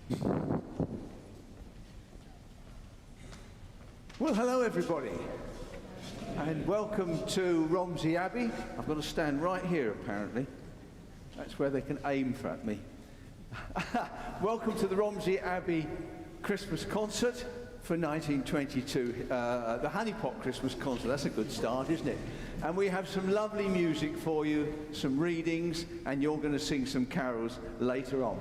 Well, hello everybody, and welcome to Romsey Abbey. I've got to stand right here apparently. That's where they can aim at me. Welcome to the Romsey Abbey Christmas concert for 1922, the Honeypot Christmas concert. That's a good start, isn't it? And we have some lovely music for you, some readings, and you're going to sing some carols later on.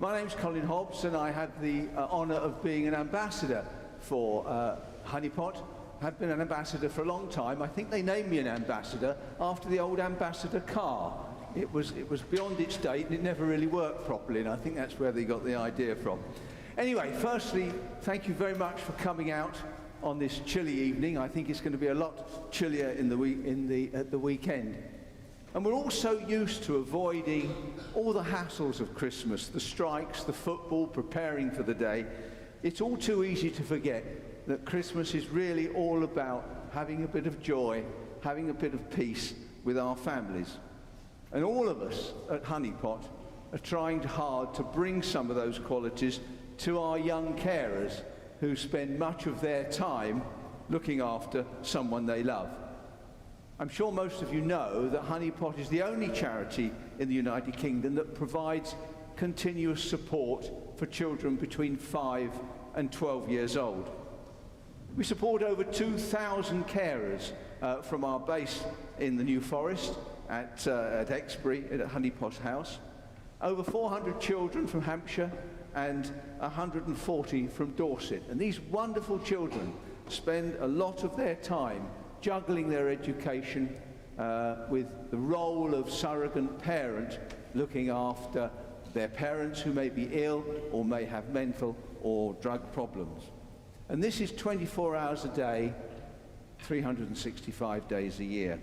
My name's Colin Hobbs, and I have the honour of being an ambassador for Honeypot. Have been an ambassador for a long time. I think they named me an ambassador after the old ambassador car. It was beyond its date and it never really worked properly, and I think that's where they got the idea from. Anyway, firstly, thank you very much for coming out on this chilly evening. I think it's going to be a lot chillier at the weekend. And we're all so used to avoiding all the hassles of Christmas, the strikes, the football, preparing for the day. It's all too easy to forget that Christmas is really all about having a bit of joy, having a bit of peace with our families. And all of us at Honeypot are trying hard to bring some of those qualities to our young carers who spend much of their time looking after someone they love. I'm sure most of you know that Honeypot is the only charity in the United Kingdom that provides continuous support for children between 5 and 12 years old. We support over 2,000 carers from our base in the New Forest at Exbury at Honeypot House, over 400 children from Hampshire and 140 from Dorset. And these wonderful children spend a lot of their time juggling their education with the role of surrogate parent, looking after their parents who may be ill or may have mental or drug problems. And this is 24 hours a day, 365 days a year.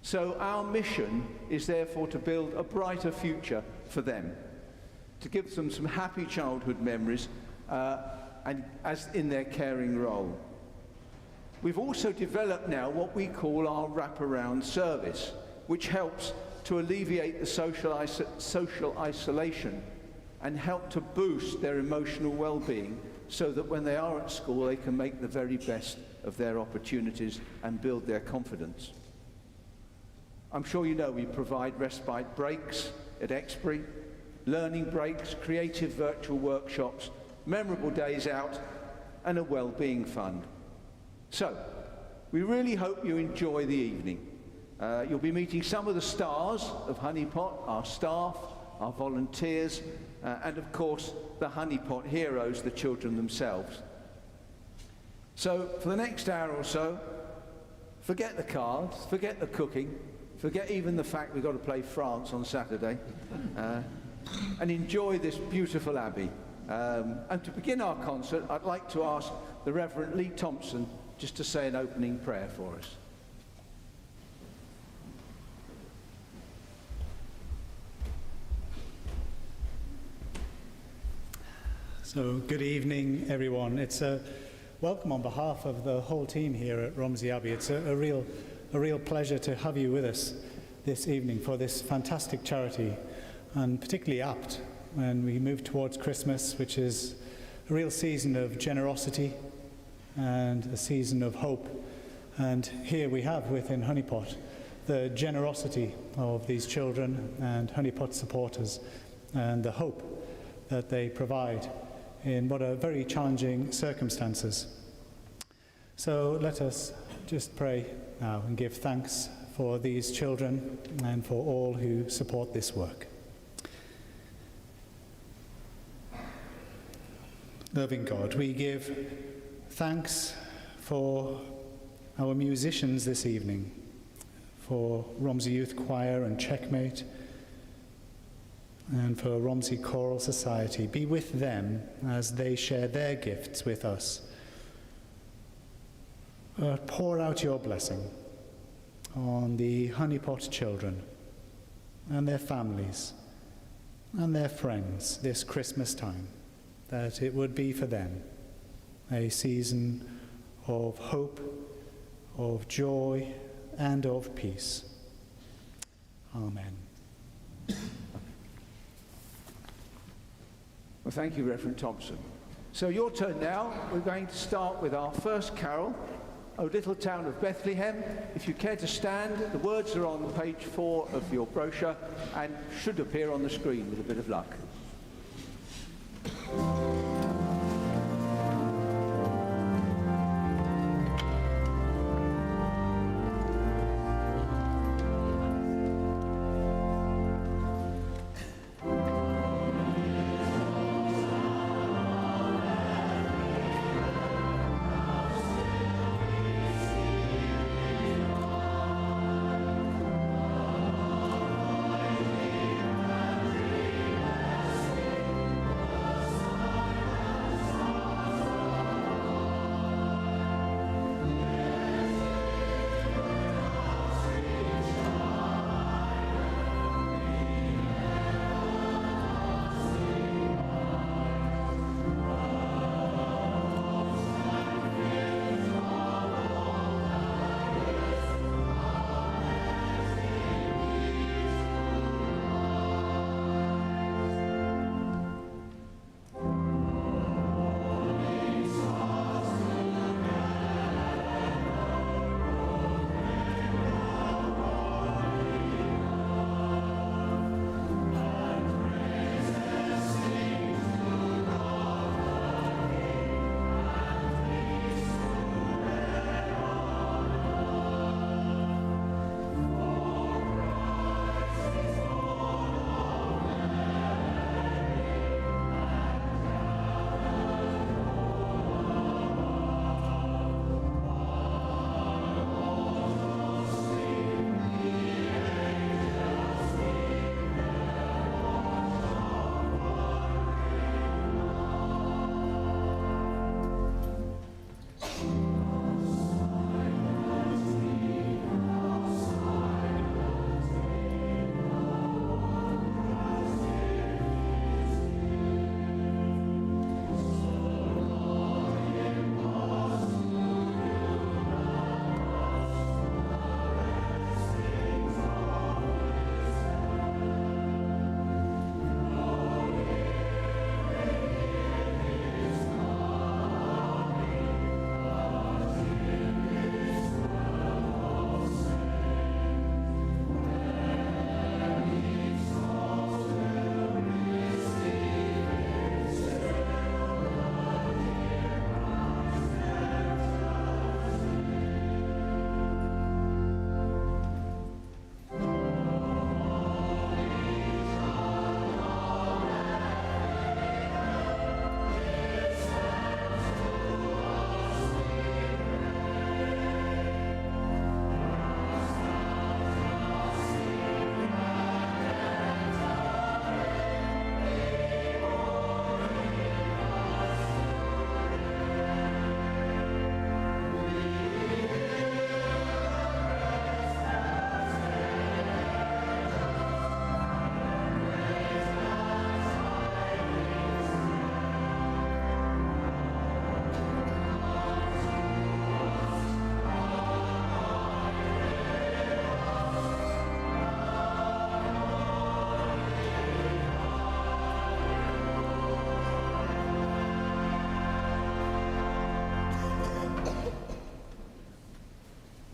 So our mission is therefore to build a brighter future for them, to give them some happy childhood memories and as in their caring role. We've also developed now what we call our wraparound service, which helps to alleviate the social isolation and help to boost their emotional well-being so that when they are at school they can make the very best of their opportunities and build their confidence. I'm sure you know we provide respite breaks at Exbury, learning breaks, creative virtual workshops, memorable days out, and a well-being fund. So, we really hope you enjoy the evening. You'll be meeting some of the stars of Honeypot, our staff, our volunteers, and of course the Honeypot heroes, the children themselves. So, for the next hour or so, forget the cards, forget the cooking, forget even the fact we've got to play France on Saturday, and enjoy this beautiful abbey. And to begin our concert, I'd like to ask the Reverend Lee Thompson just to say an opening prayer for us. So, good evening, everyone. It's a welcome on behalf of the whole team here at Romsey Abbey. It's a real pleasure to have you with us this evening for this fantastic charity, and particularly apt when we move towards Christmas, which is a real season of generosity and a season of hope. And here we have within Honeypot the generosity of these children and Honeypot supporters and the hope that they provide in what are very challenging circumstances. So let us just pray now and give thanks for these children and for all who support this work. Loving God, we give thanks for our musicians this evening, for Romsey Youth Choir and Checkmate, and for Romsey Choral Society. Be with them as they share their gifts with us. Pour out your blessing on the Honeypot children and their families and their friends this Christmas time, that it would be for them a season of hope, of joy, and of peace. Amen. Well, thank you, Reverend Thompson. So your turn now. We're going to start with our first carol, O Little Town of Bethlehem. If you care to stand, the words are on page 4 of your brochure and should appear on the screen with a bit of luck.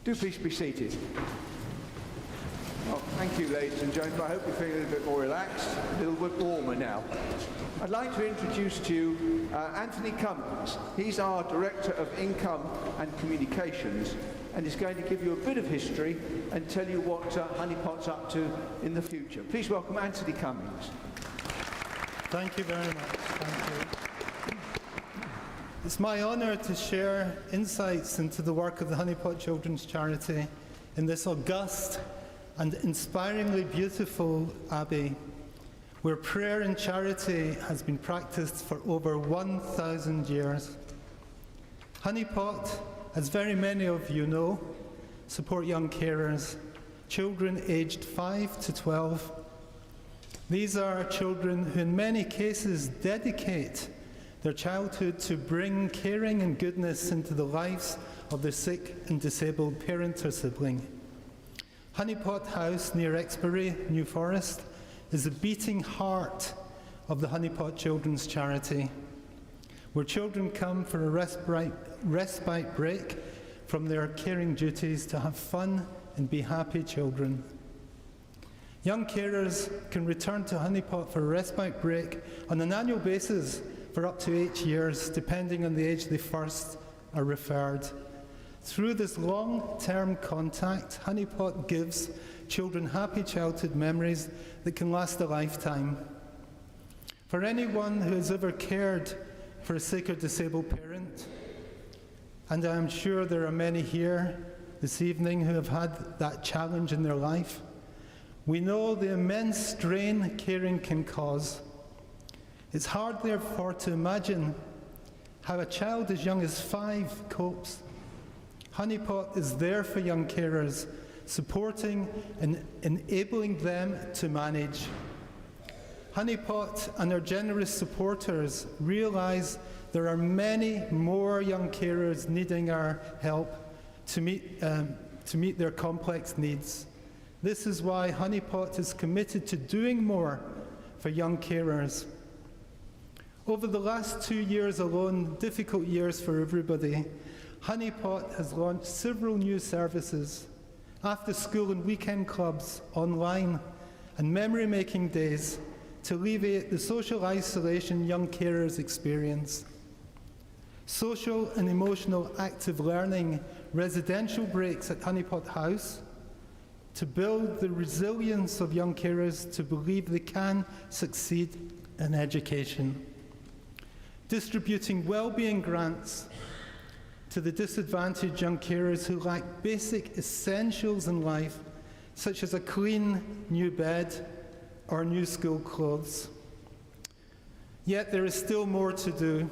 Do please be seated. Well, thank you, ladies and gentlemen. I hope you're feeling a bit more relaxed, a little bit warmer now. I'd like to introduce to you Anthony Cummins. He's our Director of Income and Communications, and he's going to give you a bit of history and tell you what Honeypot's up to in the future. Please welcome Anthony Cummins. Thank you very much. Thank you. It's my honour to share insights into the work of the Honeypot Children's Charity in this august and inspiringly beautiful abbey, where prayer and charity has been practiced for over 1,000 years. Honeypot, as very many of you know, support young carers, children aged 5 to 12. These are children who in many cases dedicate their childhood to bring caring and goodness into the lives of their sick and disabled parent or sibling. Honeypot House near Exbury, New Forest, is the beating heart of the Honeypot Children's Charity, where children come for a respite break from their caring duties to have fun and be happy children. Young carers can return to Honeypot for a respite break on an annual basis for up to 8 years, depending on the age they first are referred. Through this long-term contact, Honeypot gives children happy childhood memories that can last a lifetime. For anyone who has ever cared for a sick or disabled parent, and I am sure there are many here this evening who have had that challenge in their life, we know the immense strain caring can cause. It's hard, therefore, to imagine how a child as young as 5 copes. Honeypot is there for young carers, supporting and enabling them to manage. Honeypot and our generous supporters realise there are many more young carers needing our help to meet their complex needs. This is why Honeypot is committed to doing more for young carers. Over the last 2 years alone, difficult years for everybody, Honeypot has launched several new services, after school and weekend clubs, online, and memory-making days to alleviate the social isolation young carers experience. Social and emotional active learning residential breaks at Honeypot House to build the resilience of young carers to believe they can succeed in education. Distributing well-being grants to the disadvantaged young carers who lack basic essentials in life, such as a clean new bed or new school clothes. Yet there is still more to do.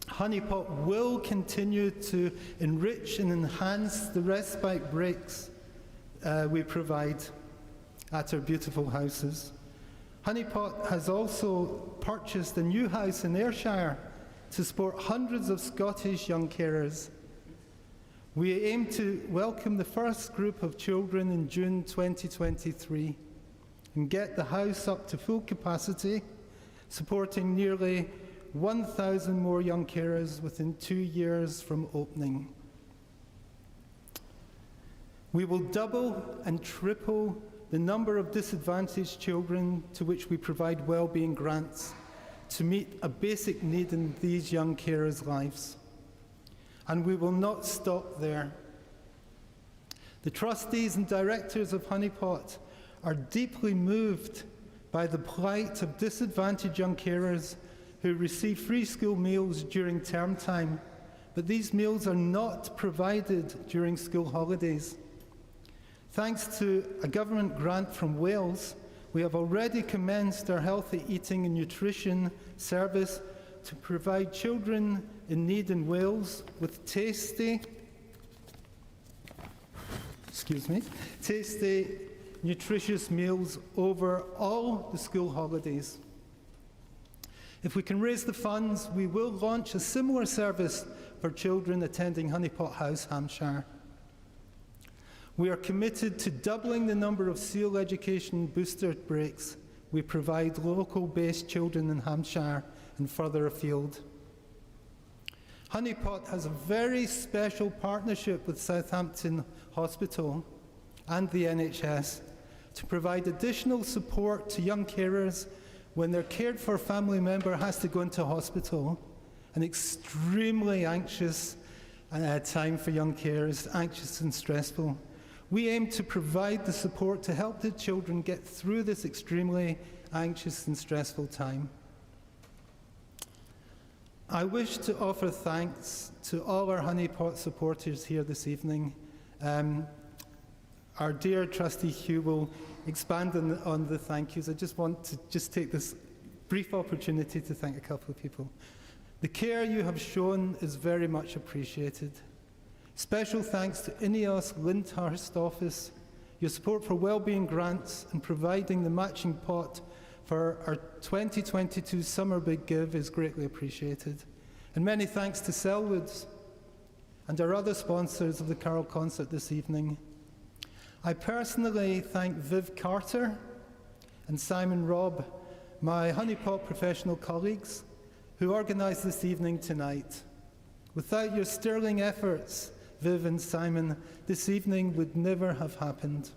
Honeypot will continue to enrich and enhance the respite breaks we provide at our beautiful houses. Honeypot has also purchased a new house in Ayrshire to support hundreds of Scottish young carers. We aim to welcome the first group of children in June 2023 and get the house up to full capacity, supporting nearly 1,000 more young carers within 2 years from opening. We will double and triple the number of disadvantaged children to which we provide well-being grants to meet a basic need in these young carers' lives. And we will not stop there. The trustees and directors of Honeypot are deeply moved by the plight of disadvantaged young carers who receive free school meals during term time, but these meals are not provided during school holidays. Thanks to a government grant from Wales, we have already commenced our healthy eating and nutrition service to provide children in need in Wales with tasty, nutritious meals over all the school holidays. If we can raise the funds, we will launch a similar service for children attending Honeypot House, Hampshire. We are committed to doubling the number of SEAL education booster breaks we provide local-based children in Hampshire and further afield. Honeypot has a very special partnership with Southampton Hospital and the NHS to provide additional support to young carers when their cared-for family member has to go into hospital, an extremely anxious time for young carers, anxious and stressful. We aim to provide the support to help the children get through this extremely anxious and stressful time. I wish to offer thanks to all our Honeypot supporters here this evening. Our dear trustee Hugh will expand on the thank yous. I just want to take this brief opportunity to thank a couple of people. The care you have shown is very much appreciated. Special thanks to INEOS Lyndhurst office. Your support for wellbeing grants and providing the matching pot for our 2022 Summer Big Give is greatly appreciated. And many thanks to Selwoods and our other sponsors of the Carol concert this evening. I personally thank Viv Carter and Simon Robb, my Honeypot professional colleagues who organised this evening tonight. Without your sterling efforts, Viv and Simon, this evening would never have happened.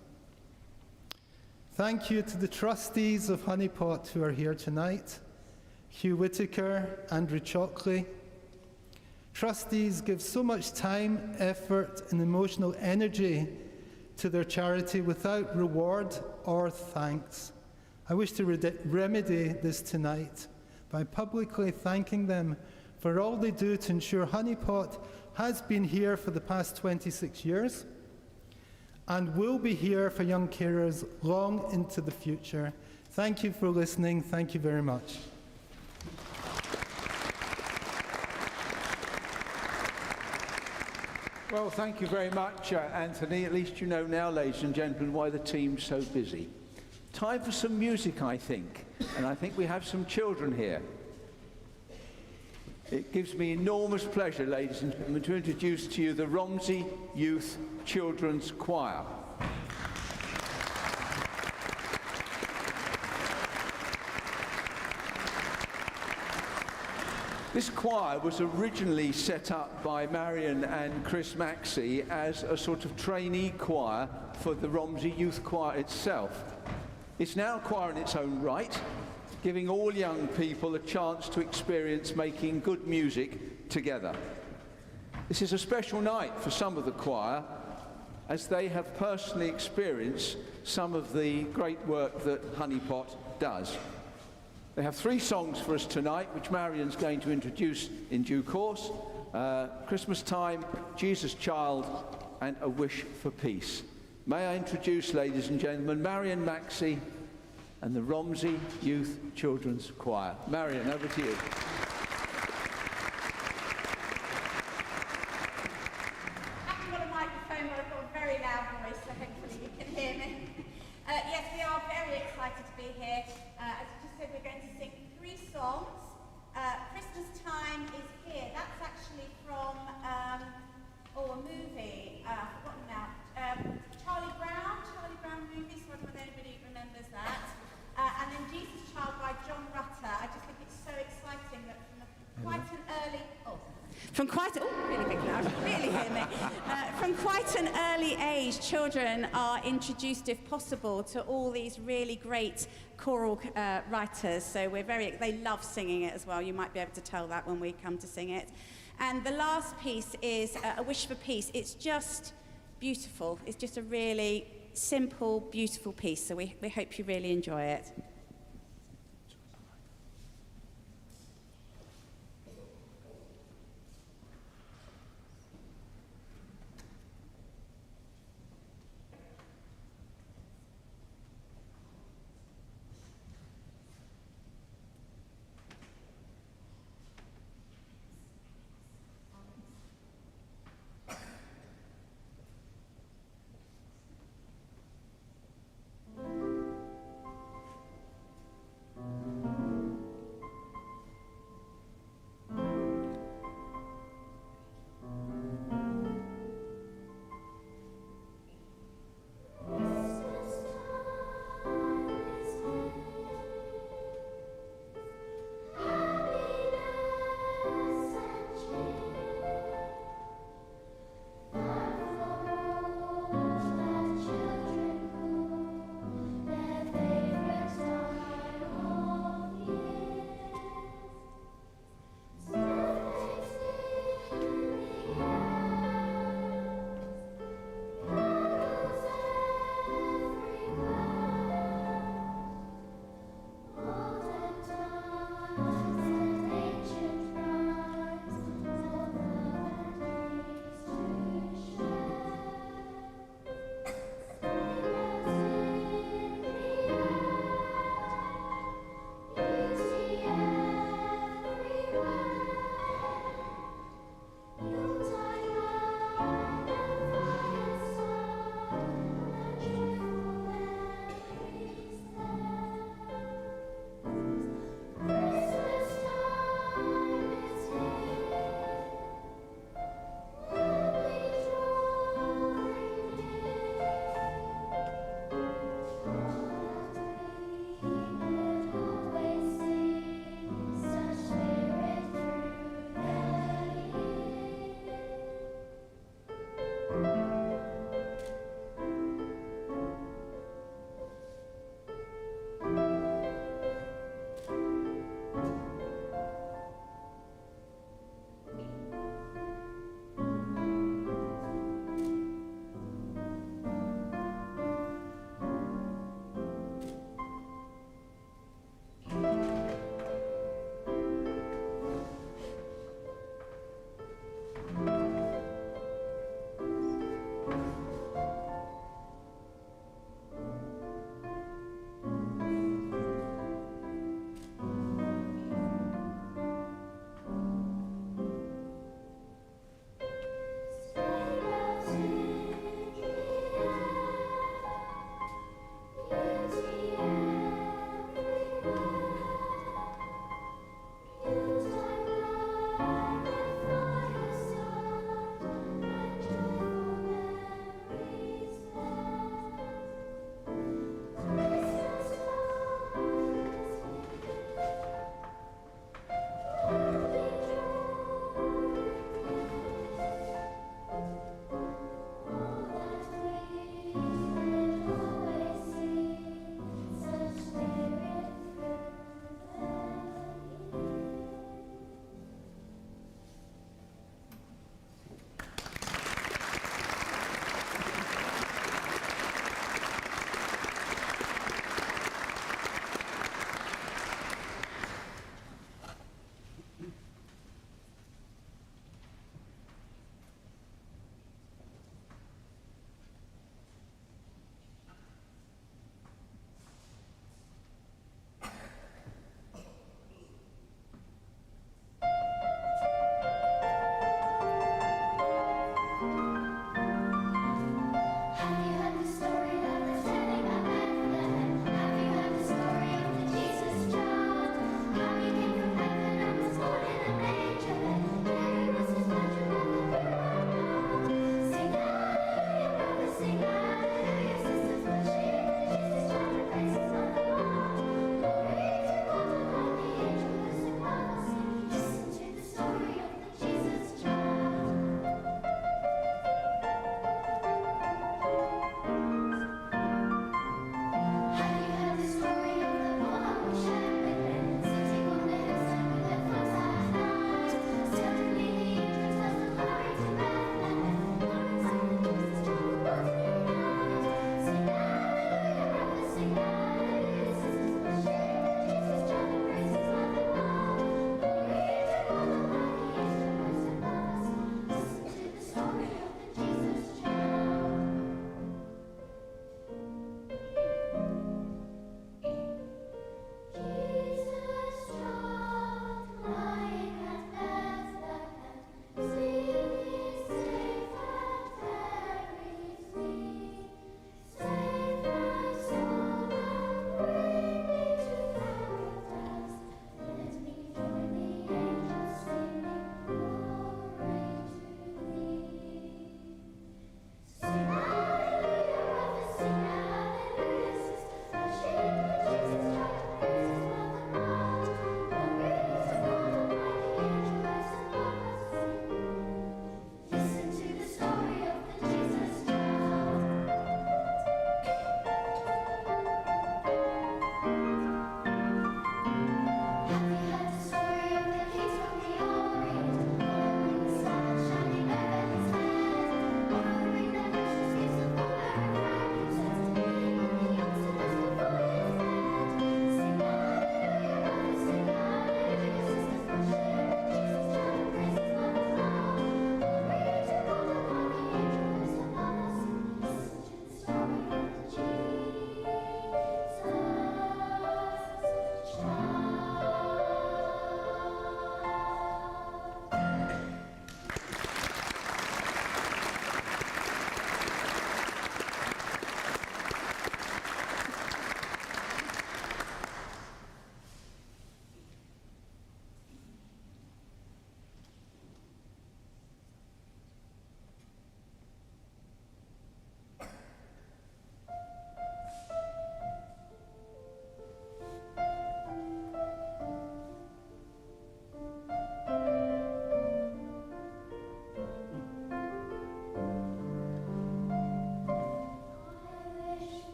Thank you to the trustees of Honeypot who are here tonight, Hugh Whittaker, Andrew Chalkley. Trustees give so much time, effort and emotional energy to their charity without reward or thanks. I wish to remedy this tonight by publicly thanking them for all they do to ensure Honeypot has been here for the past 26 years and will be here for young carers long into the future. Thank you for listening. Thank you very much. Well, thank you very much, Anthony. At least you know now, ladies and gentlemen, why the team's so busy. Time for some music, I think. And I think we have some children here. It gives me enormous pleasure, ladies and gentlemen, to introduce to you the Romsey Youth Children's Choir. This choir was originally set up by Marion and Chris Maxey as a sort of trainee choir for the Romsey Youth Choir itself. It's now a choir in its own right, giving all young people a chance to experience making good music together. This is a special night for some of the choir, as they have personally experienced some of the great work that Honeypot does. They have 3 songs for us tonight, which Marion's going to introduce in due course. Christmas Time, Jesus Child, and A Wish for Peace. May I introduce, ladies and gentlemen, Marion Maxey and the Romsey Youth Children's Choir. Marion, over to you. I haven't got a microphone, but I've got a very loud voice, so hopefully you can hear me. Yes, we are very excited to be here. As you just said, we're going to sing 3 songs. Christmas Time is here. That's actually from a movie. I've forgotten now. Charlie Brown movie, so I don't know if anybody remembers that. And then Jesus Child by John Rutter. I just think it's so exciting that from quite an early age, children are introduced, if possible, to all these really great choral writers. So they love singing it as well. You might be able to tell that when we come to sing it. And the last piece is A Wish for Peace. It's just beautiful. It's just a really simple, beautiful piece. So we hope you really enjoy it.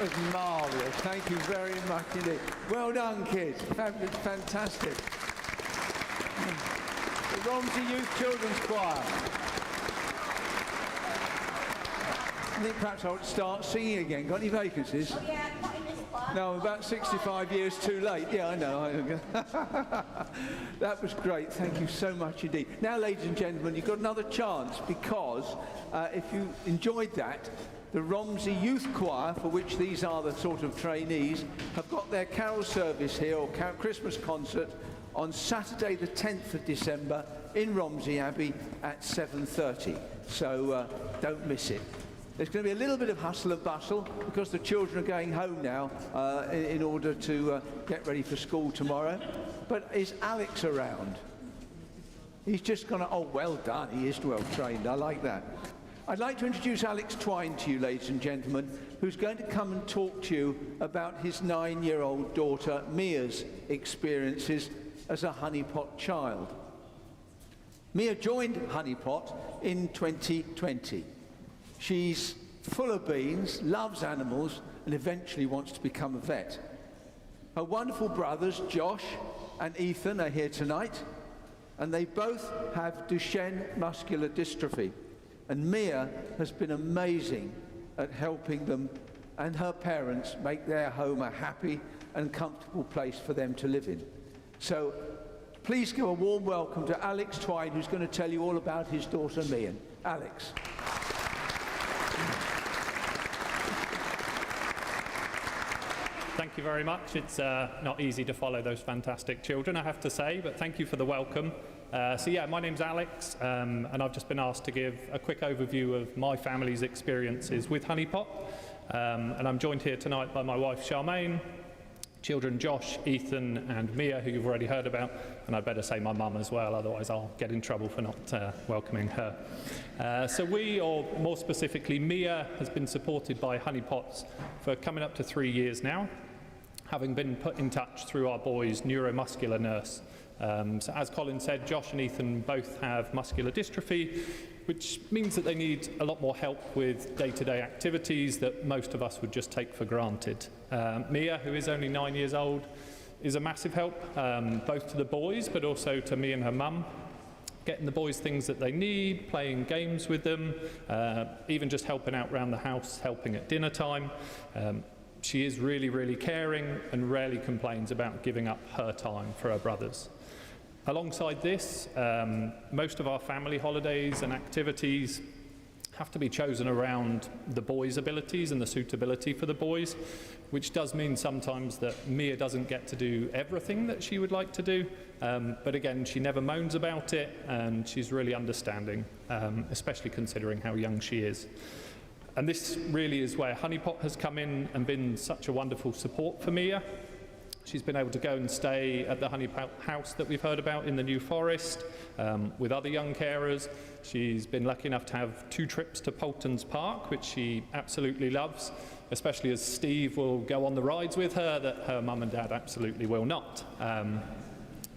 was marvellous. Thank you very much indeed. Well done, kids. Fantastic. The Romsey Youth Children's Choir. I think perhaps I ought to start singing again. Got any vacancies? Oh yeah, not in this choir. No, I'm about 65 years too late. Yeah, I know. That was great. Thank you so much indeed. Now, ladies and gentlemen, you've got another chance because if you enjoyed that, the Romsey Youth Choir, for which these are the sort of trainees, have got their carol service here, or Christmas concert, on Saturday the 10th of December in Romsey Abbey at 7:30. So don't miss it. There's going to be a little bit of hustle and bustle because the children are going home now in order to get ready for school tomorrow. But is Alex around? He's just gone, oh, well done. He is well trained. I like that. I'd like to introduce Alex Twine to you, ladies and gentlemen, who's going to come and talk to you about his 9-year-old daughter Mia's experiences as a Honeypot child. Mia joined Honeypot in 2020. She's full of beans, loves animals, and eventually wants to become a vet. Her wonderful brothers, Josh and Ethan, are here tonight, and they both have Duchenne muscular dystrophy. And Mia has been amazing at helping them and her parents make their home a happy and comfortable place for them to live in. So please give a warm welcome to Alex Twine, who's going to tell you all about his daughter Mia. Alex. Thank you very much. It's not easy to follow those fantastic children, I have to say, but thank you for the welcome. So yeah, my name's Alex, and I've just been asked to give a quick overview of my family's experiences with Honeypot. And I'm joined here tonight by my wife Charmaine, children Josh, Ethan and Mia, who you've already heard about, and I'd better say my mum as well, otherwise I'll get in trouble for not welcoming her. So we, or more specifically Mia, has been supported by Honeypots for coming up to 3 years now, having been put in touch through our boys' neuromuscular nurse. So as Colin said, Josh and Ethan both have muscular dystrophy, which means that they need a lot more help with day-to-day activities that most of us would just take for granted. Mia, who is only 9 years old, is a massive help, both to the boys but also to me and her mum, getting the boys things that they need, playing games with them, even just helping out around the house, helping at dinner time. She is really, really caring and rarely complains about giving up her time for her brothers. Alongside this, most of our family holidays and activities have to be chosen around the boys' abilities and the suitability for the boys, which does mean sometimes that Mia doesn't get to do everything that she would like to do, but again, she never moans about it and she's really understanding, especially considering how young she is. And this really is where Honeypot has come in and been such a wonderful support for Mia. She's been able to go and stay at the Honeypot house that we've heard about in the New Forest with other young carers. She's been lucky enough to have 2 trips to Poulton's Park, which she absolutely loves, especially as Steve will go on the rides with her that her mum and dad absolutely will not.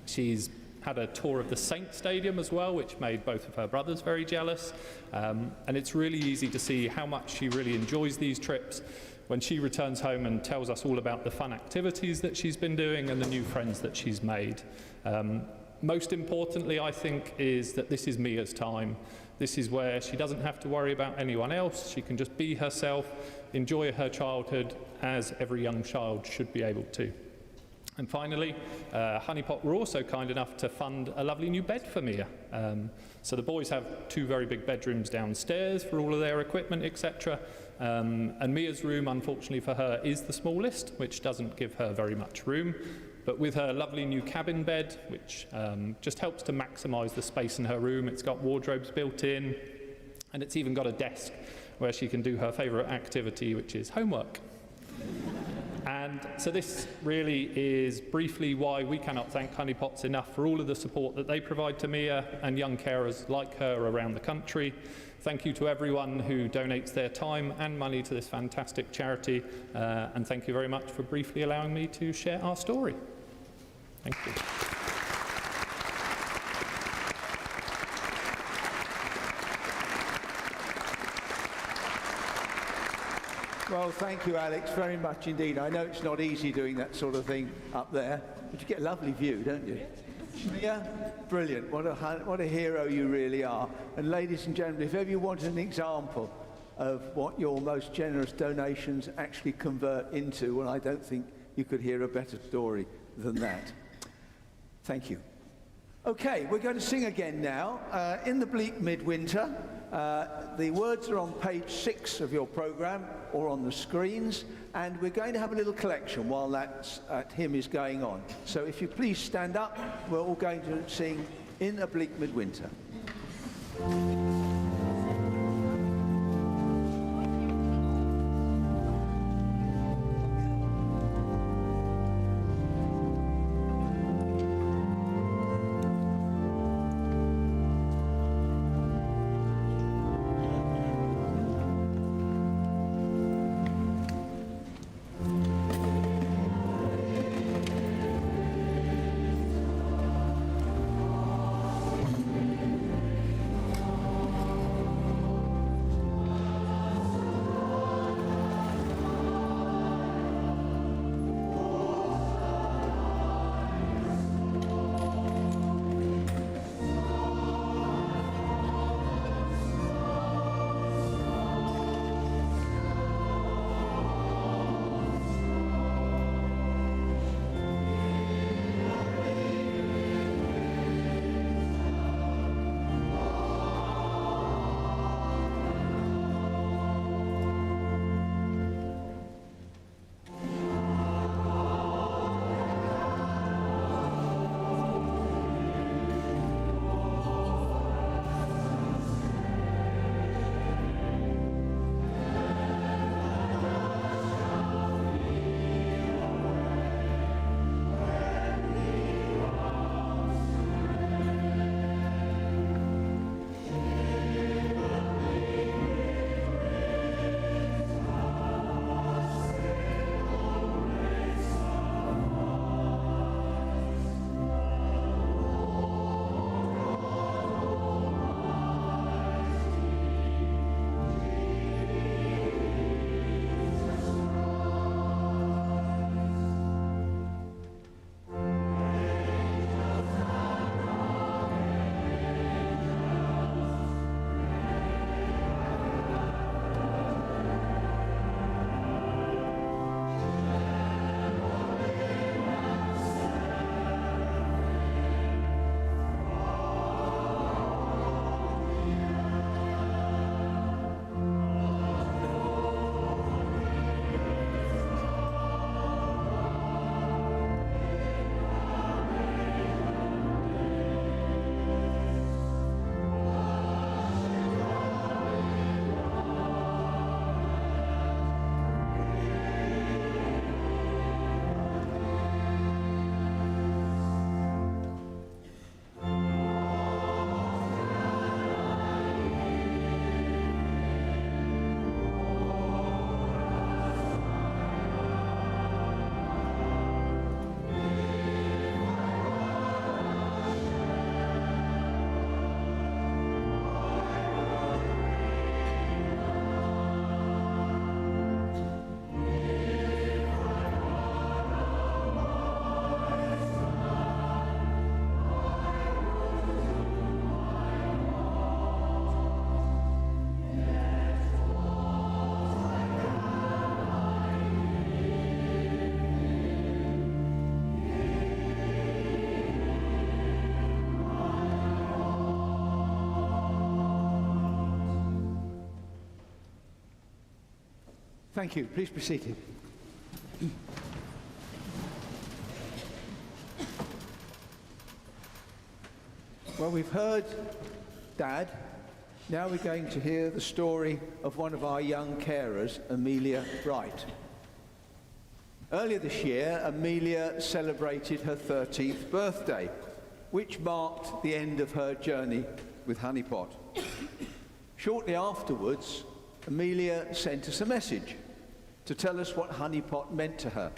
She's had a tour of the Saint Stadium as well, which made both of her brothers very jealous. And it's really easy to see how much she really enjoys these trips when she returns home and tells us all about the fun activities that she's been doing and the new friends that she's made. Most importantly, I think, is that this is Mia's time. This is where she doesn't have to worry about anyone else. She can just be herself, enjoy her childhood as every young child should be able to. And finally, Honeypot were also kind enough to fund a lovely new bed for Mia. So the boys have 2 very big bedrooms downstairs for all of their equipment, etc. And Mia's room, unfortunately for her, is the smallest, which doesn't give her very much room. But with her lovely new cabin bed, which just helps to maximise the space in her room, it's got wardrobes built in, and it's even got a desk where she can do her favourite activity, which is homework. And so this really is briefly why we cannot thank Honeypots enough for all of the support that they provide to Mia and young carers like her around the country. Thank you to everyone who donates their time and money to this fantastic charity, and thank you very much for briefly allowing me to share our story. Thank you. Well, thank you, Alex, very much indeed. I know it's not easy doing that sort of thing up there, but you get a lovely view, don't you? Yeah? Brilliant. What a hero you really are. And ladies and gentlemen, if ever you want an example of what your most generous donations actually convert into, well, I don't think you could hear a better story than that. Thank you. Okay, we're going to sing again now. In the bleak midwinter, the words are on page 6 of your programme or on the screens, and we're going to have a little collection while that hymn is going on. So if you please stand up, we're all going to sing In a Bleak Midwinter. Thank you. Please be seated. Well, we've heard Dad. Now we're going to hear the story of one of our young carers, Amelia Wright. Earlier this year, Amelia celebrated her 13th birthday, which marked the end of her journey with Honeypot. Shortly afterwards, Amelia sent us a message to tell us what Honeypot meant to her.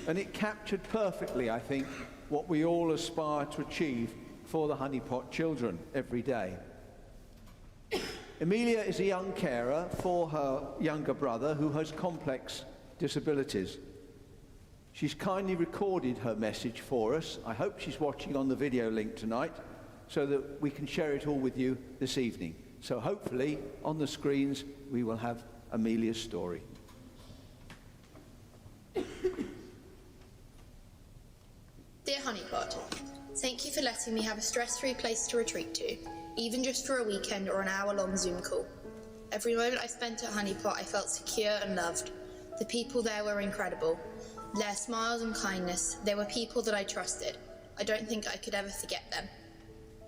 And it captured perfectly, I think, what we all aspire to achieve for the Honeypot children every day. Amelia is a young carer for her younger brother who has complex disabilities. She's kindly recorded her message for us. I hope she's watching on the video link tonight so that we can share it all with you this evening. So hopefully on the screens we will have Amelia's story. Dear Honeypot, thank you for letting me have a stress-free place to retreat to, even just for a weekend or an hour-long Zoom call. Every moment I spent at Honeypot I felt secure and loved. The people there were incredible. Their smiles and kindness, they were people that I trusted. I don't think I could ever forget them.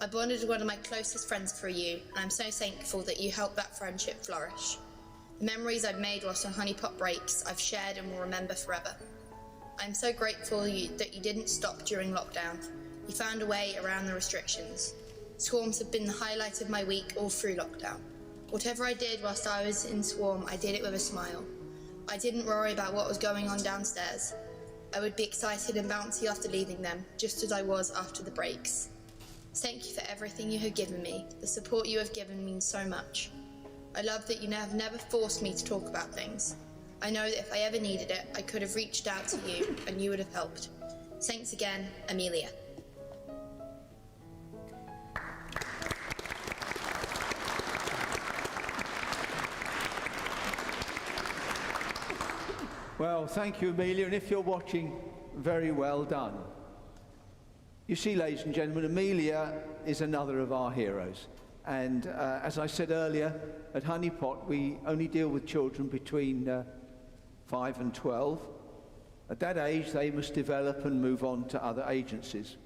I bonded with one of my closest friends for you, and I'm so thankful that you helped that friendship flourish. The memories I've made whilst on Honeypot breaks, I've shared and will remember forever. I'm so grateful that you didn't stop during lockdown. You found a way around the restrictions. Swarms have been the highlight of my week all through lockdown. Whatever I did whilst I was in Swarm, I did it with a smile. I didn't worry about what was going on downstairs. I would be excited and bouncy after leaving them, just as I was after the breaks. Thank you for everything you have given me. The support you have given means so much. I love that you have never forced me to talk about things. I know that if I ever needed it, I could have reached out to you and you would have helped. Thanks again, Amelia. Well, thank you, Amelia, and if you're watching, very well done. You see, ladies and gentlemen, Amelia is another of our heroes. And as I said earlier, at Honeypot, we only deal with children between 5 and 12. At that age, they must develop and move on to other agencies.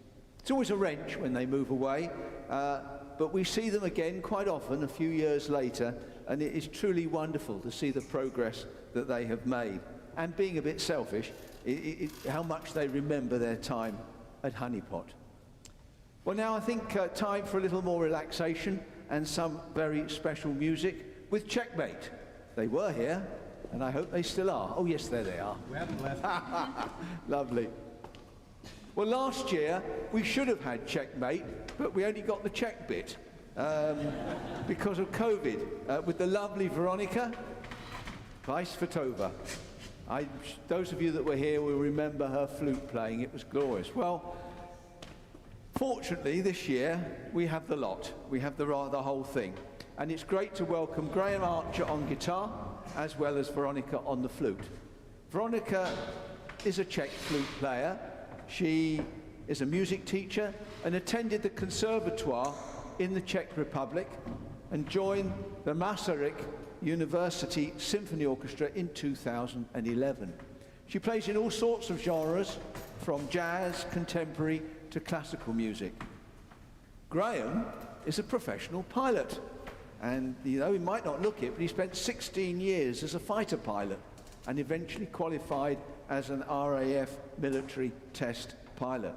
It's always a wrench when they move away, but we see them again quite often a few years later, and it is truly wonderful to see the progress that they have made. And being a bit selfish, how much they remember their time at Honeypot. Well, now I think time for a little more relaxation and some very special music with Checkmate. They were here, and I hope they still are. Oh yes, there they are. We haven't left. Lovely. Well, last year we should have had Checkmate, but we only got the check bit because of COVID, with the lovely Veronica Weissvertova. Those of you that were here will remember her flute playing. It was glorious. Well, fortunately this year we have the lot. We have the whole thing. And it's great to welcome Graham Archer on guitar as well as Veronica on the flute. Veronica is a Czech flute player. She is a music teacher and attended the Conservatoire in the Czech Republic and joined the Masaryk University Symphony Orchestra in 2011. She plays in all sorts of genres, from jazz, contemporary to classical music. Graham is a professional pilot, and you know, he might not look it, but he spent 16 years as a fighter pilot and eventually qualified as an RAF military test pilot.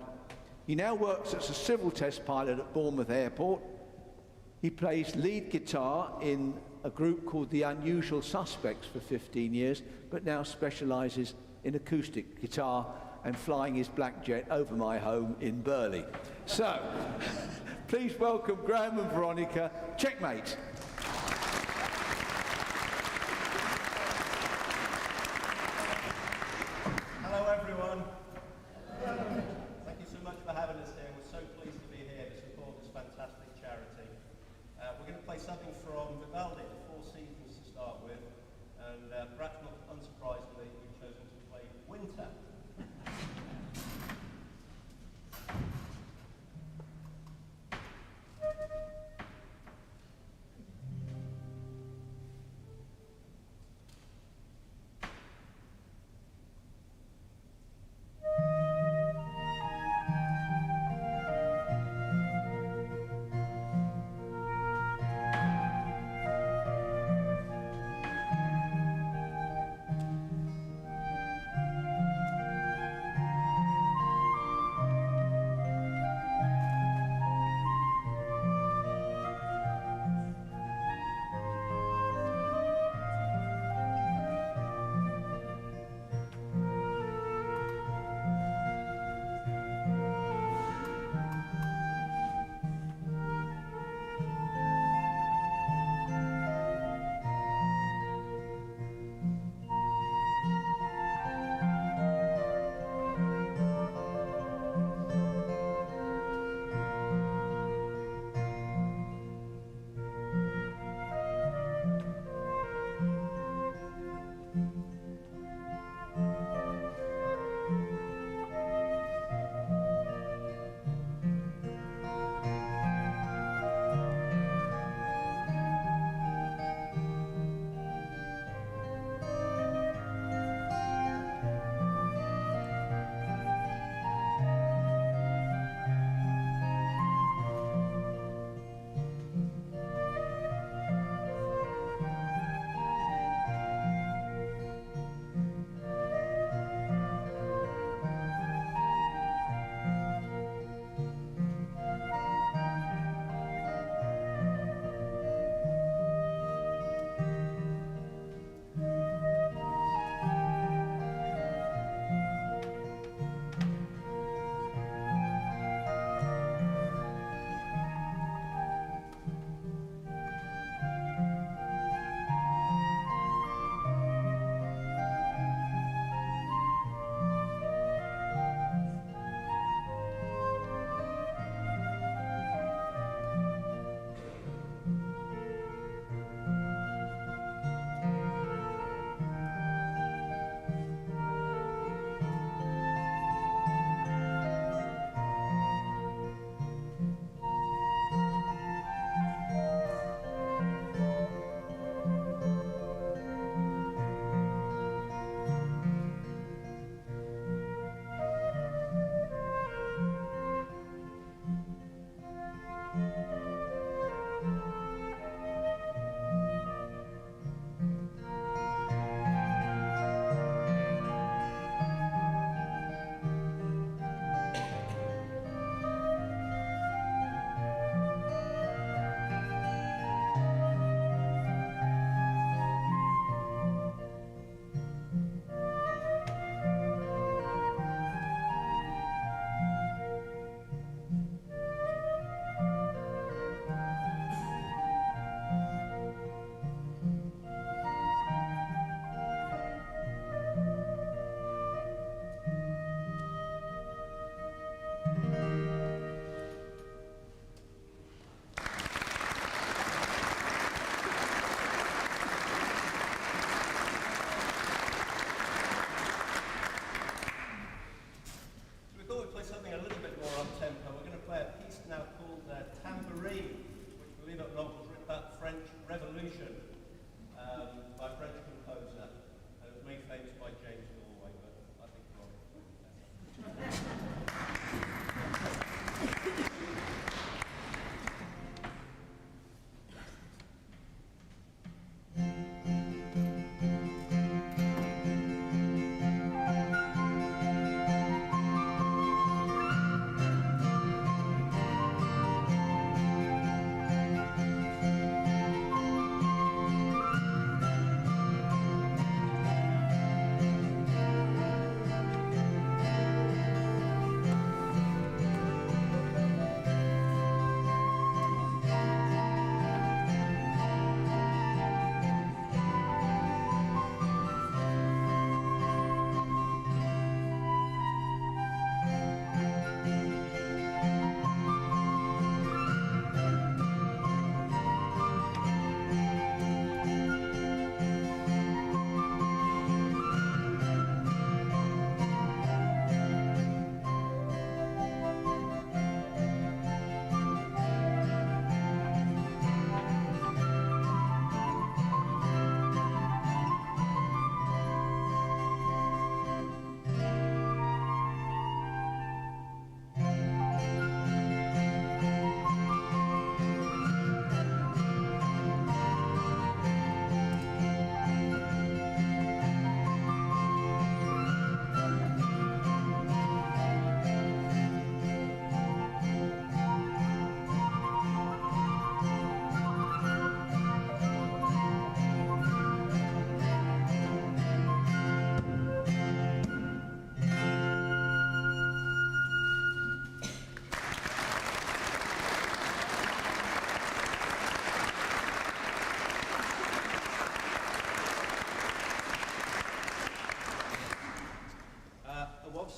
He now works as a civil test pilot at Bournemouth Airport. He plays lead guitar in a group called the Unusual Suspects for 15 years, but now specialises in acoustic guitar and flying his black jet over my home in Burley. So, please welcome Graham and Veronica. Checkmate. Hello, everyone. Thank you so much for having us here. We're so pleased to be here to support this fantastic charity. We're going to play something from Vivaldi, the Four Seasons, to start with, and perhaps not unsurprisingly, we've chosen to play Winter.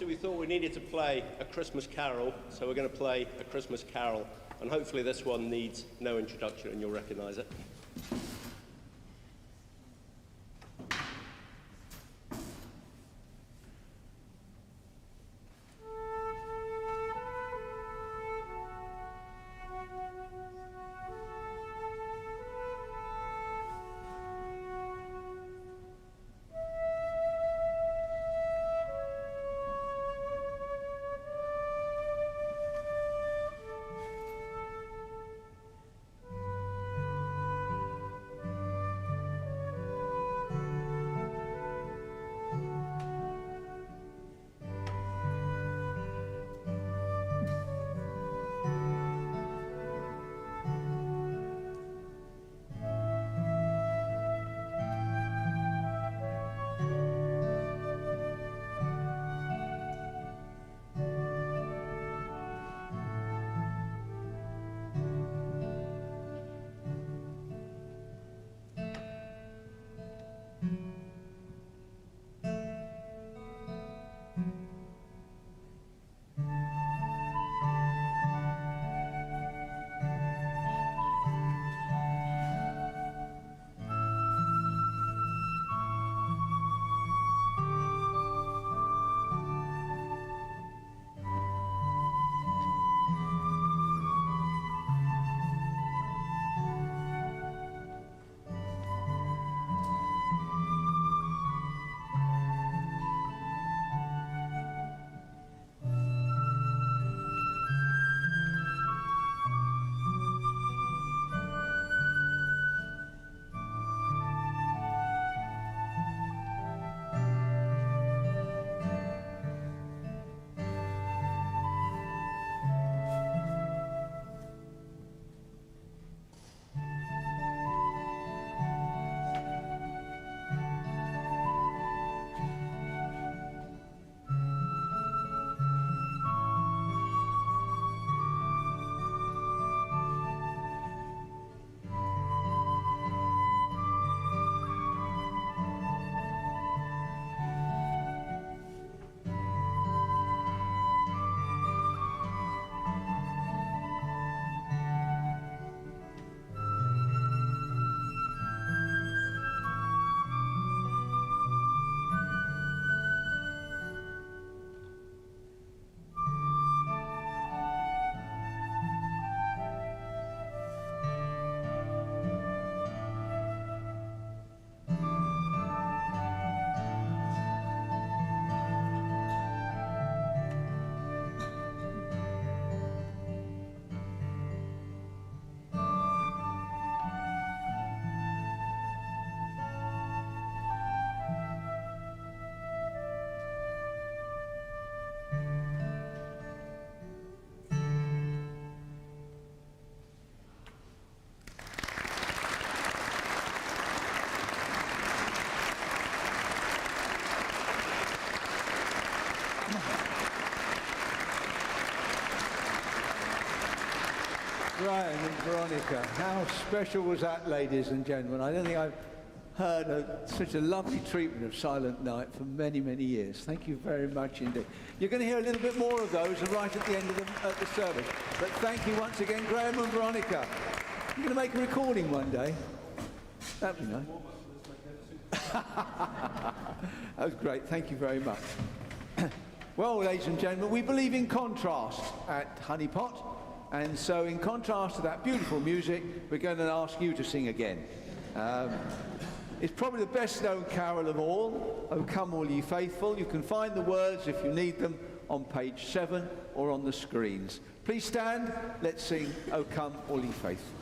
we thought we needed to play a Christmas carol, so we're going to play a Christmas carol, and hopefully this one needs no introduction and you'll recognise it. Brian and Veronica, how special was that, ladies and gentlemen? I don't think I've heard such a lovely treatment of Silent Night for many, many years. Thank you very much indeed. You're going to hear a little bit more of those right at the end of the service. But thank you once again, Graham and Veronica. You're going to make a recording one day. That'd be nice. That was great. Thank you very much. Well, ladies and gentlemen, we believe in contrast at Honeypot. And so in contrast to that beautiful music, we're going to ask you to sing again. It's probably the best known carol of all, O Come All Ye Faithful. You can find the words, if you need them, on page 7 or on the screens. Please stand. Let's sing O Come All Ye Faithful.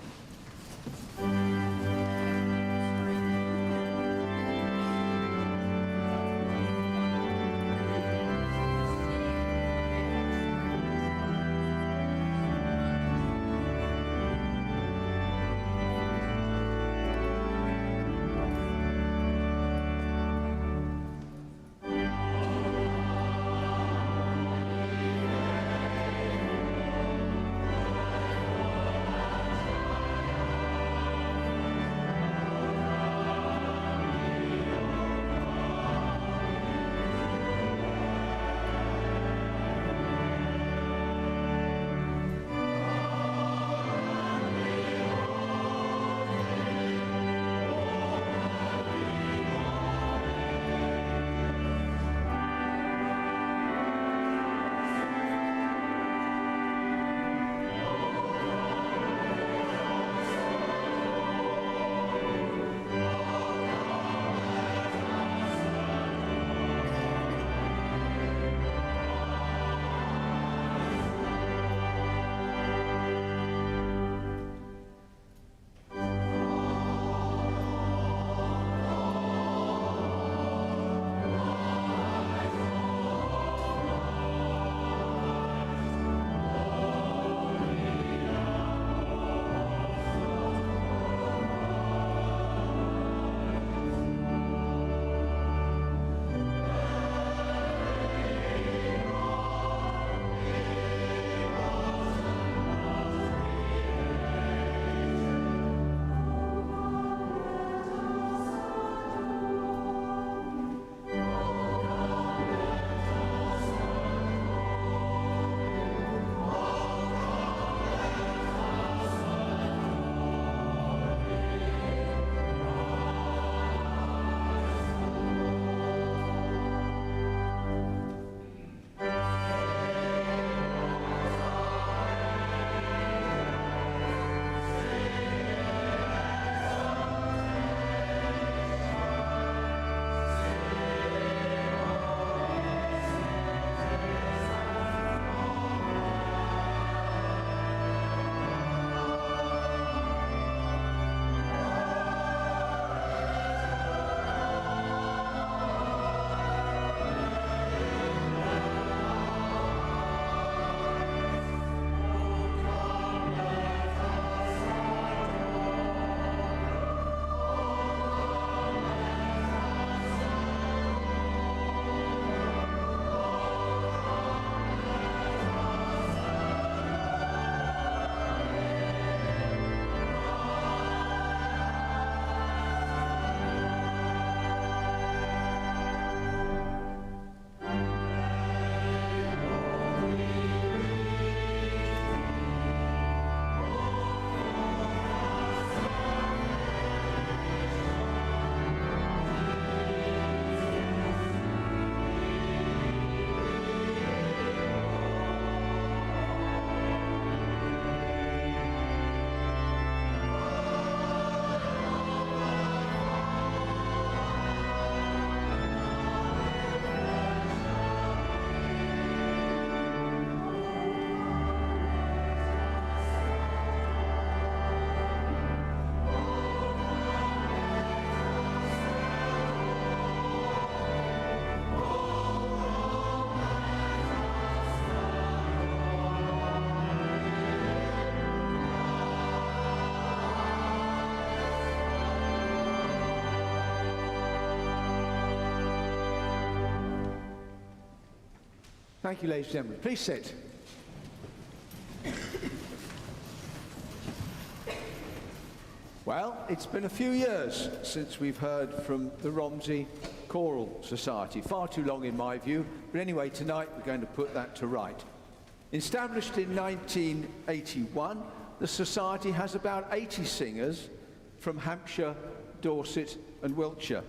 Thank you, ladies and gentlemen. Please sit. Well, it's been a few years since we've heard from the Romsey Choral Society. Far too long in my view, but anyway, tonight we're going to put that to right. Established in 1981, the Society has about 80 singers from Hampshire, Dorset and Wiltshire.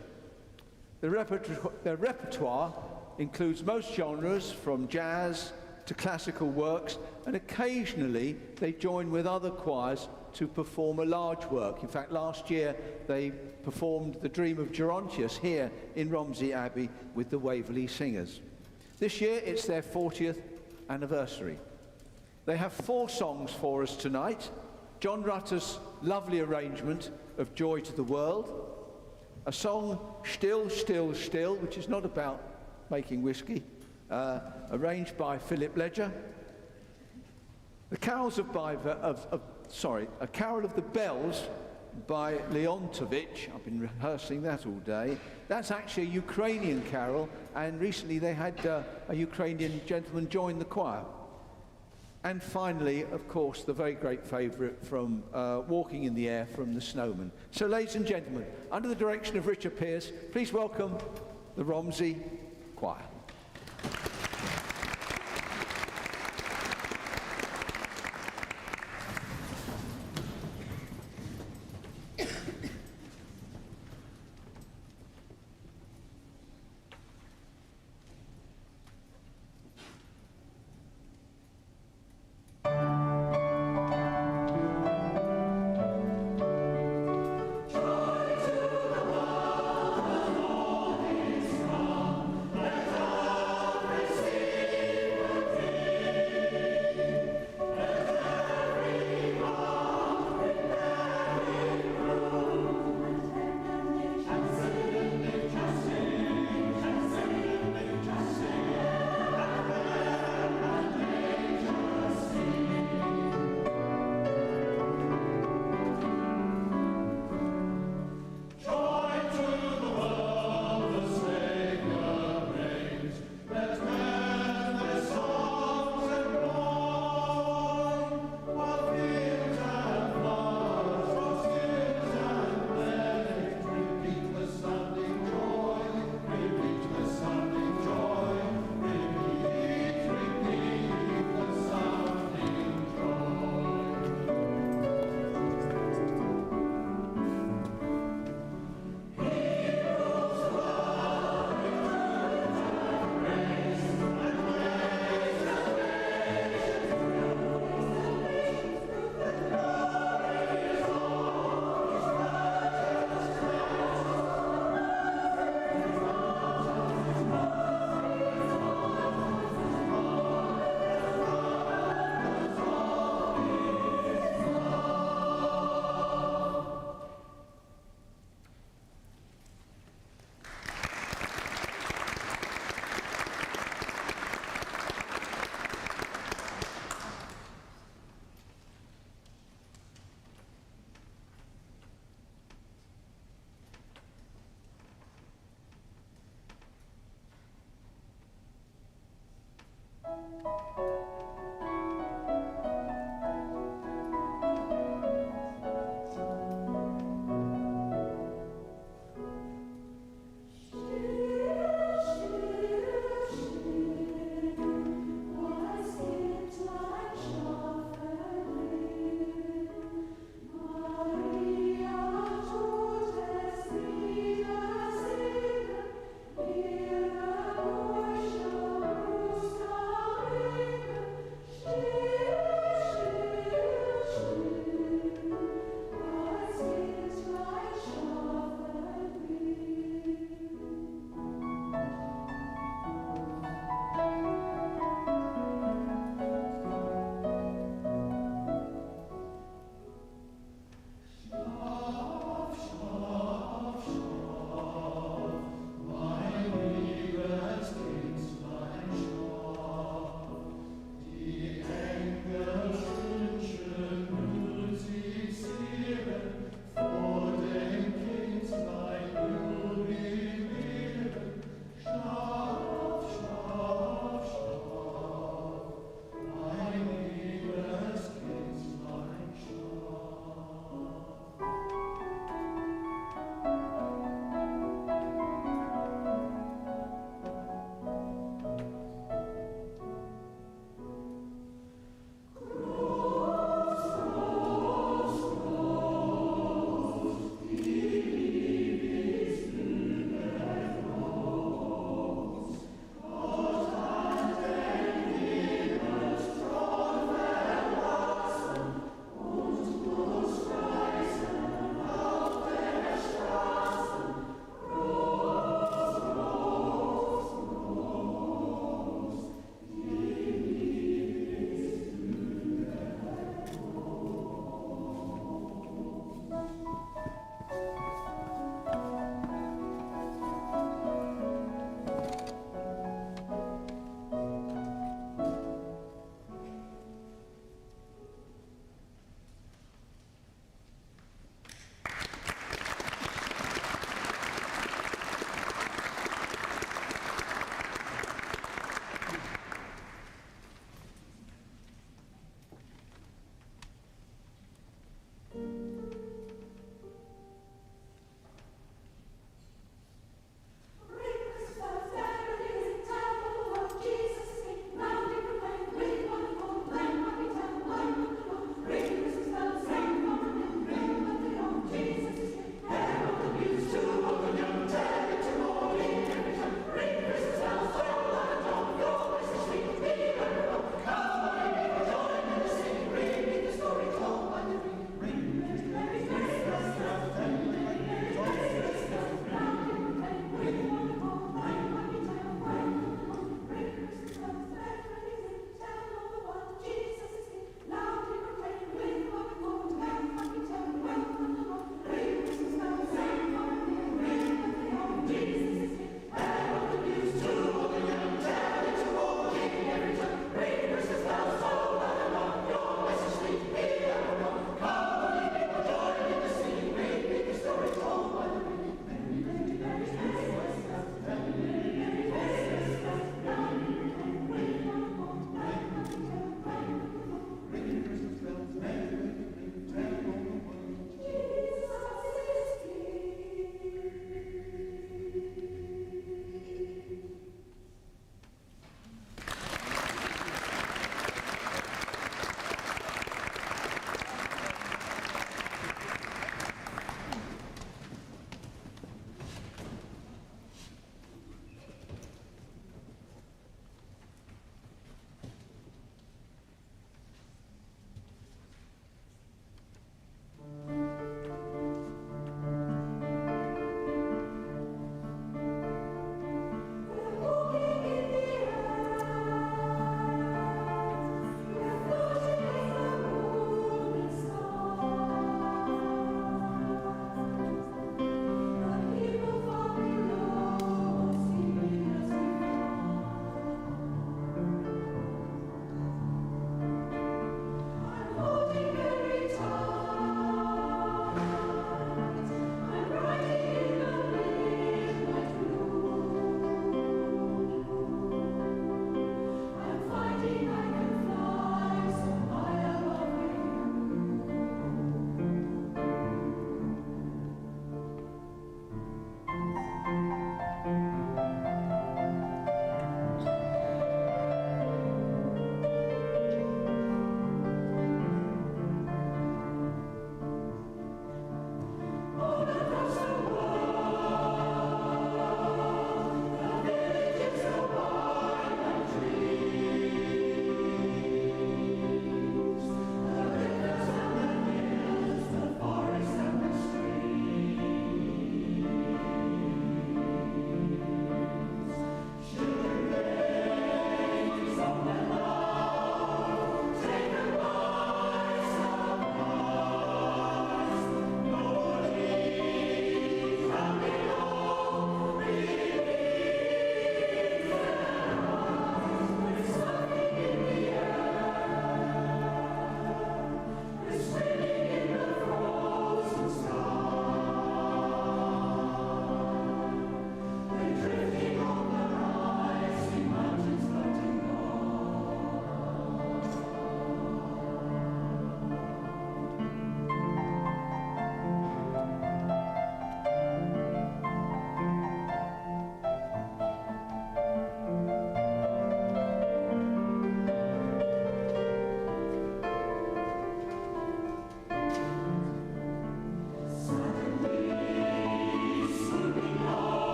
Their repertoire includes most genres from jazz to classical works, and occasionally they join with other choirs to perform a large work. In fact, last year they performed The Dream of Gerontius here in Romsey Abbey with the Waverley Singers. This year it's their 40th anniversary. They have 4 songs for us tonight. John Rutter's lovely arrangement of Joy to the World, a song, Still, Still, Still, which is not about making whiskey, arranged by Philip Ledger, A Carol of the Bells by Leontovich. I've been rehearsing that all day. That's actually a Ukrainian carol, and recently they had a Ukrainian gentleman join the choir. And finally, of course, the very great favourite from Walking in the Air from the Snowmen. So, ladies and gentlemen, under the direction of Richard Pearce, please welcome the Romsey Choir.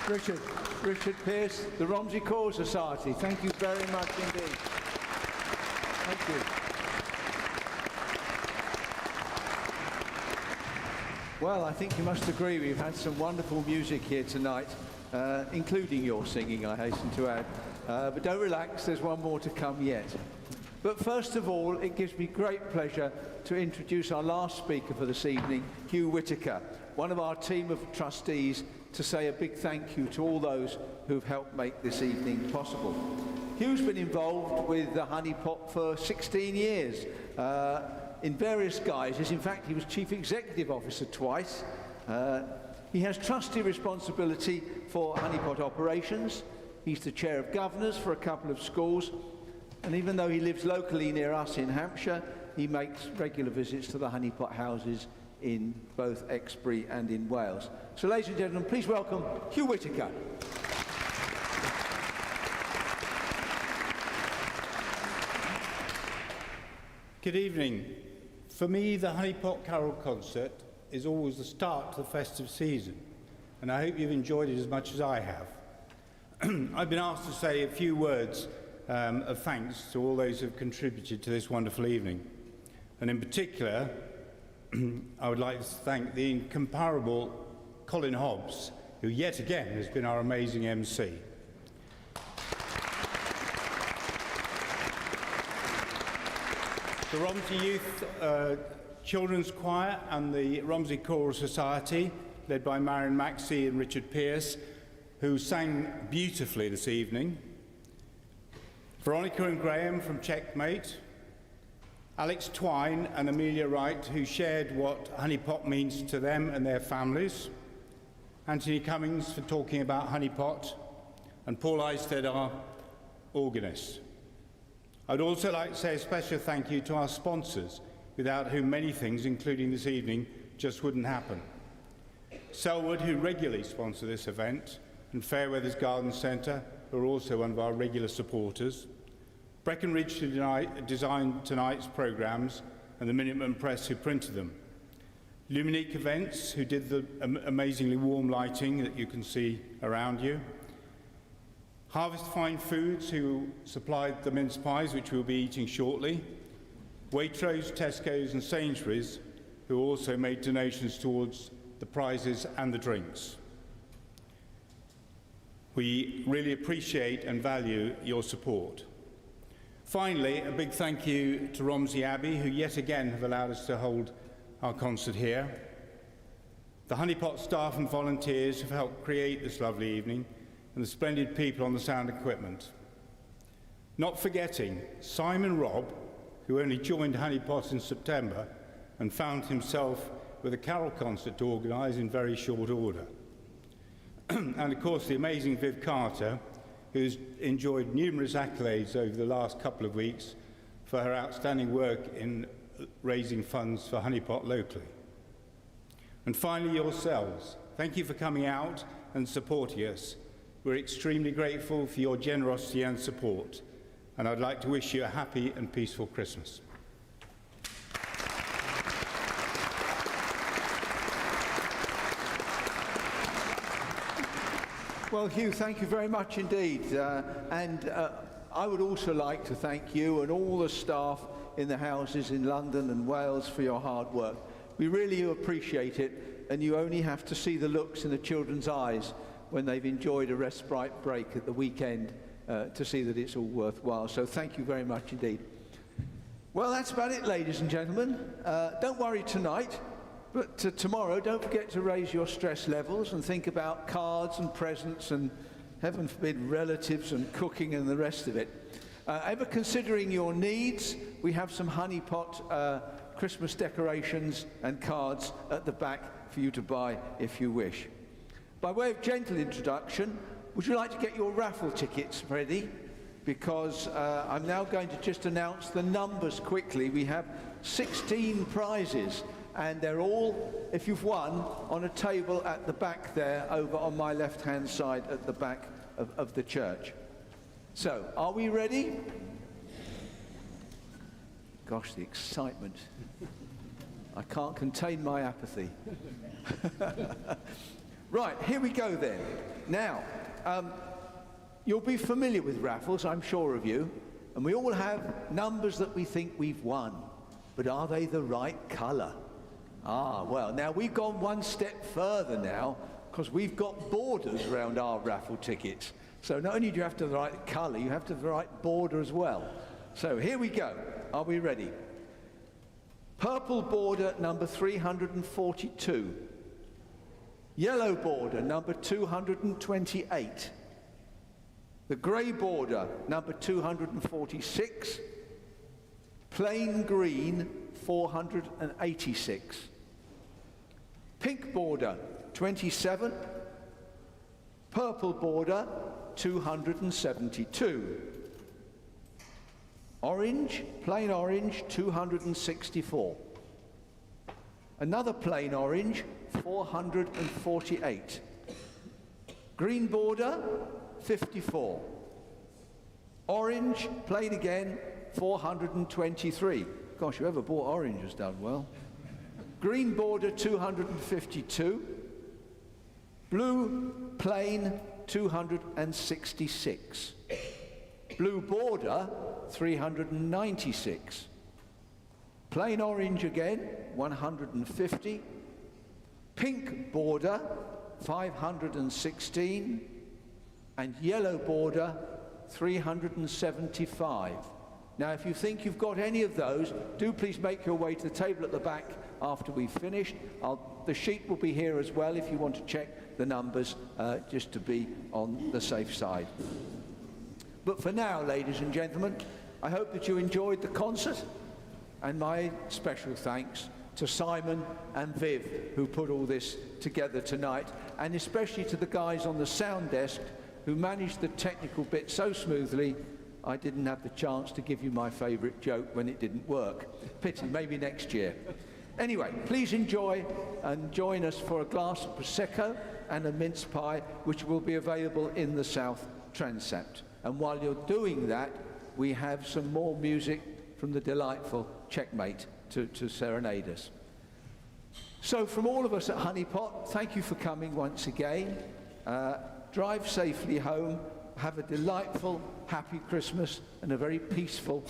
Richard Pearce, the Romsey Choral Society. Thank you very much indeed. Thank you. Well, I think you must agree we've had some wonderful music here tonight, including your singing, I hasten to add. But don't relax, there's one more to come yet. But first of all, it gives me great pleasure to introduce our last speaker for this evening, Hugh Whitaker, one of our team of trustees, to say a big thank you to all those who've helped make this evening possible. Hugh's been involved with the Honeypot for 16 years in various guises. In fact, he was Chief Executive Officer twice. He has trustee responsibility for Honeypot operations. He's the Chair of Governors for a couple of schools. And even though he lives locally near us in Hampshire, he makes regular visits to the Honeypot houses in both Exbury and in Wales. So, ladies and gentlemen, please welcome Hugh Whitaker. Good evening. For me, the Honeypot Carol concert is always the start to the festive season, and I hope you've enjoyed it as much as I have. I've been asked to say a few words of thanks to all those who have contributed to this wonderful evening. And in particular, I would like to thank the incomparable Colin Hobbs, who yet again has been our amazing MC. The Romsey Youth Children's Choir and the Romsey Choral Society, led by Marion Maxey and Richard Pearce, who sang beautifully this evening. Veronica and Graham from Checkmate, Alex Twine and Amelia Wright, who shared what Honeypot means to them and their families, Anthony Cummings for talking about Honeypot, and Paul Eisted, our organist. I'd also like to say a special thank you to our sponsors, without whom many things, including this evening, just wouldn't happen. Selwood, who regularly sponsor this event, and Fairweathers Garden Centre, who are also one of our regular supporters. Breckenridge, who designed tonight's programmes, and the Minuteman Press, who printed them. Luminique Events, who did the amazingly warm lighting that you can see around you. Harvest Fine Foods, who supplied the mince pies, which we'll be eating shortly. Waitrose, Tesco's and Sainsbury's, who also made donations towards the prizes and the drinks. We really appreciate and value your support. Finally, a big thank you to Romsey Abbey, who yet again have allowed us to hold our concert here. The Honeypot staff and volunteers have helped create this lovely evening, and the splendid people on the sound equipment. Not forgetting Simon Robb, who only joined Honeypot in September and found himself with a carol concert to organise in very short order. And of course the amazing Viv Carter, who's enjoyed numerous accolades over the last couple of weeks for her outstanding work in raising funds for Honeypot locally. And finally yourselves, thank you for coming out and supporting us. We're extremely grateful for your generosity and support, and I'd like to wish you a happy and peaceful Christmas. Well, Hugh, thank you very much indeed. And I would also like to thank you and all the staff in the houses in London and Wales for your hard work. We really appreciate it, and you only have to see the looks in the children's eyes when they've enjoyed a respite break at the weekend to see that it's all worthwhile. So thank you very much indeed. Well, that's about it, ladies and gentlemen. Don't worry tonight, but tomorrow don't forget to raise your stress levels and think about cards and presents and, heaven forbid, relatives and cooking and the rest of it. Ever considering your needs, we have some Honeypot Christmas decorations and cards at the back for you to buy if you wish. By way of gentle introduction, would you like to get your raffle tickets ready? Because I'm now going to just announce the numbers quickly. We have 16 prizes, and they're all, if you've won, on a table at the back there, over on my left-hand side at the back of the church. So, are we ready? Gosh, the excitement. I can't contain my apathy. Right, here we go then. Now, you'll be familiar with raffles, I'm sure of you, and we all have numbers that we think we've won, but are they the right colour? Well, now we've gone one step further now, because we've got borders around our raffle tickets. So not only do you have to have the right colour, you have to have the right border as well. So here we go. Are we ready? Purple border number 342. Yellow border number 228. The grey border number 246. Plain green 486. Pink border 27. Purple border 272. Orange, plain orange, 264. Another plain orange, 448. Green border, 54. Orange, plain again, 423. Gosh, whoever bought orange has done well. Green border, 252. Blue, plain, 266. Blue border, 396. Plain orange again, 150. Pink border, 516. And yellow border, 375. Now, if you think you've got any of those, do please make your way to the table at the back after we've finished. The sheet will be here as well if you want to check the numbers, just to be on the safe side. But for now, ladies and gentlemen, I hope that you enjoyed the concert, and my special thanks to Simon and Viv, who put all this together tonight, and especially to the guys on the sound desk who managed the technical bit so smoothly I didn't have the chance to give you my favourite joke when it didn't work. Pity, maybe next year. Anyway, please enjoy and join us for a glass of Prosecco and a mince pie, which will be available in the South Transept. And while you're doing that, we have some more music from the delightful Checkmate to serenade us. So from all of us at Honeypot, thank you for coming once again. Drive safely home. Have a delightful, happy Christmas and a very peaceful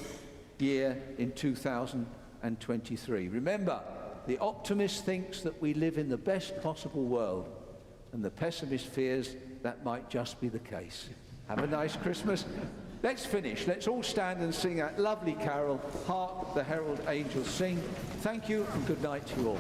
year in 2023. Remember, the optimist thinks that we live in the best possible world, and the pessimist fears that might just be the case. Have a nice Christmas. Let's finish. Let's all stand and sing that lovely carol, Hark the Herald Angels Sing. Thank you and good night to you all.